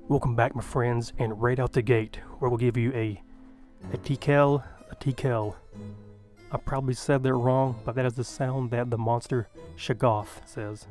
Welcome back, my friends, and right out the gate, where we'll give you a Tekeli. I probably said that wrong, but that is the sound that the monster Shoggoth says.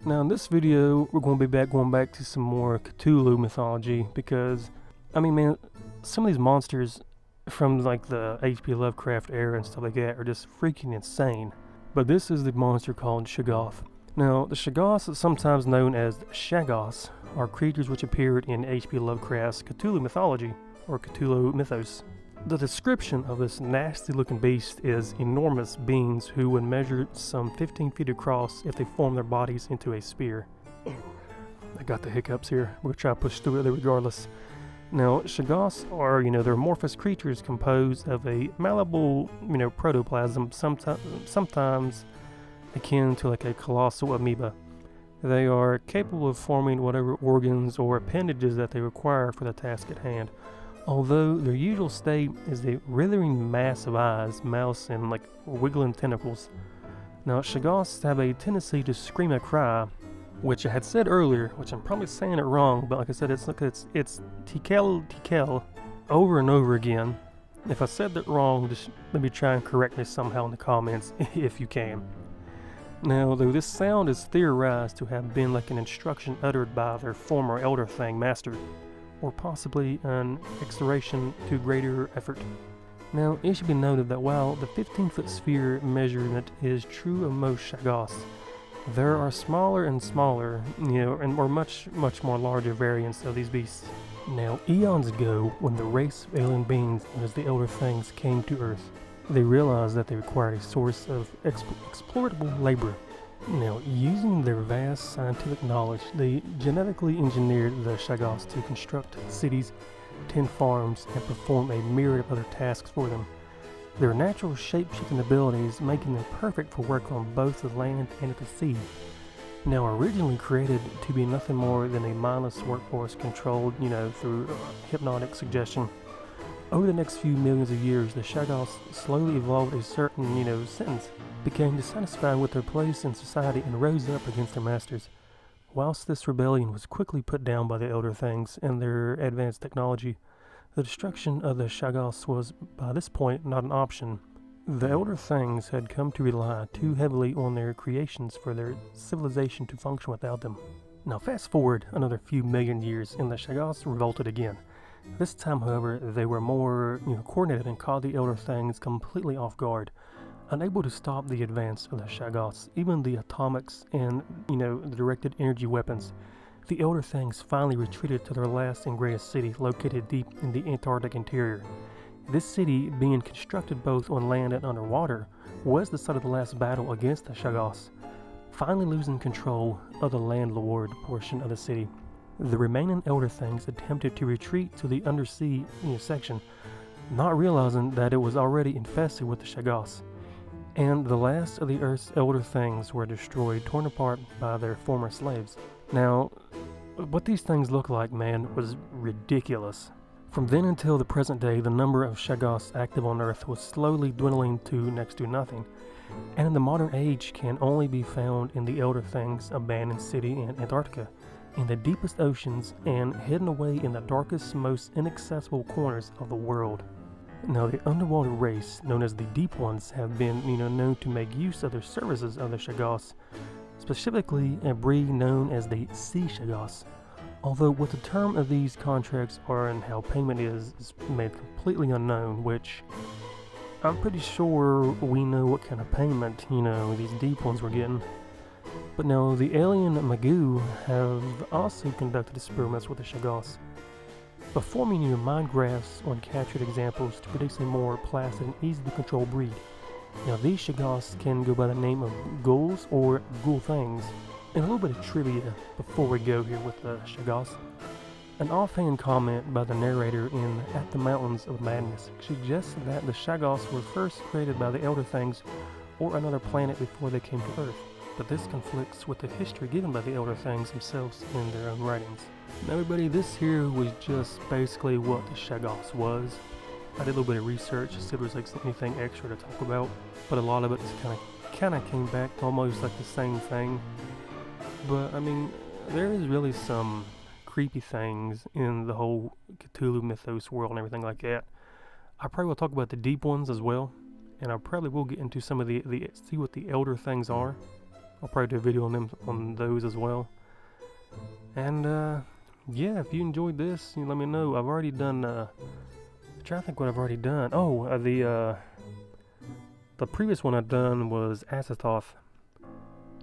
Now in this video, we're going to be going back to some more Cthulhu mythology, because, I mean, man, some of these monsters from like the H.P. Lovecraft era and stuff like that are just freaking insane. But this is the monster called Shoggoth. Now, the Shoggoths, sometimes known as Shoggoths, are creatures which appeared in H.P. Lovecraft's Cthulhu mythology, or Cthulhu Mythos. The description of this nasty-looking beast is enormous beings who would measure some 15 feet across if they formed their bodies into a spear. I got the hiccups here. We're going to try to push through it regardless. Now, Shoggoths are, they're amorphous creatures composed of a malleable, protoplasm, sometimes akin to like a colossal amoeba. They are capable of forming whatever organs or appendages that they require for the task at hand, although their usual state is a writhing mass of eyes, mouths, and like wiggling tentacles. Now, Shoggoths have a tendency to scream a cry, which I had said earlier, which I'm probably saying it wrong, but like I said, it's Tekeli over and over again. If I said that wrong, just maybe try and correct me somehow in the comments if you can. Now, though this sound is theorized to have been like an instruction uttered by their former Elder Thing master, or possibly an exhortation to greater effort. Now, it should be noted that while the 15-foot sphere measurement is true of most Shoggoths, there are smaller and smaller, or much more larger variants of these beasts. Now, eons ago, when the race of alien beings known as the Elder Things came to Earth, they realized that they required a source of exploitable labor. Now, using their vast scientific knowledge, they genetically engineered the Shoggoths to construct cities, tend farms, and perform a myriad of other tasks for them. Their natural shape-shifting abilities making them perfect for work on both the land and at the sea. Now, originally created to be nothing more than a mindless workforce controlled, through hypnotic suggestion. Over the next few millions of years, the Shoggoths slowly evolved a certain, sentence, became dissatisfied with their place in society and rose up against their masters. Whilst this rebellion was quickly put down by the Elder Things and their advanced technology, the destruction of the Shoggoths was, by this point, not an option. The Elder Things had come to rely too heavily on their creations for their civilization to function without them. Now fast forward another few million years and the Shoggoths revolted again. This time, however, they were more coordinated and caught the Elder Things completely off guard. Unable to stop the advance of the Shoggoths, even the atomics and, the directed energy weapons, the Elder Things finally retreated to their last and greatest city, located deep in the Antarctic interior. This city, being constructed both on land and underwater, was the site of the last battle against the Shoggoths, finally losing control of the landlord portion of the city. The remaining Elder Things attempted to retreat to the undersea section, not realizing that it was already infested with the Shoggoths. And the last of the Earth's Elder Things were destroyed, torn apart by their former slaves. Now, what these things look like, man, was ridiculous. From then until the present day, the number of Shoggoths active on Earth was slowly dwindling to next to nothing, and in the modern age can only be found in the Elder Things' abandoned city in Antarctica, in the deepest oceans, and hidden away in the darkest, most inaccessible corners of the world. Now, the underwater race, known as the Deep Ones, have been, known to make use of their services of the Shoggoths, specifically a breed known as the Sea Shoggoths. Although what the term of these contracts are and how payment is made completely unknown, which I'm pretty sure we know what kind of payment, these Deep Ones were getting. But now, the alien Magoo have also conducted experiments with the Shoggoths, performing mind graphs on captured examples to produce a more placid and easy to control breed. Now, these Shoggoths can go by the name of ghouls or ghoul things. And a little bit of trivia before we go here with the Shoggoths. An offhand comment by the narrator in At the Mountains of Madness suggests that the Shoggoths were first created by the Elder Things or another planet before they came to Earth, but this conflicts with the history given by the Elder Things themselves in their own writings. Now everybody, this here was just basically what the Shoggoths was. I did a little bit of research to see if there was anything extra to talk about, but a lot of it is kind of came back to almost like the same thing. But I mean, there is really some creepy things in the whole Cthulhu Mythos world and everything like that. I probably will talk about the deep ones as well, and I probably will get into some of the see what the elder things are. I'll probably do a video on those as well. And yeah, if you enjoyed this, let me know. I've already done. I'm trying to think what I've already done. Oh, the previous one I've done was Azathoth.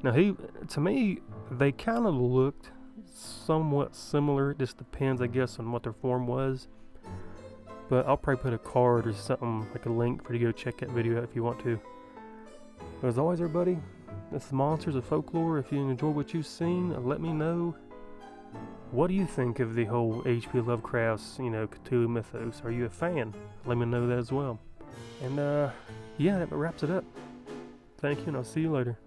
Now to me, they kind of looked somewhat similar. It just depends, I guess, on what their form was. But I'll probably put a card or something, like a link for you to go check that video out if you want to. But as always, everybody, this is Monsters of Folklore. If you enjoy what you've seen, let me know. What do you think of the whole H.P. Lovecraft's, Cthulhu Mythos? Are you a fan? Let me know that as well. And yeah, that wraps it up. Thank you, and I'll see you later.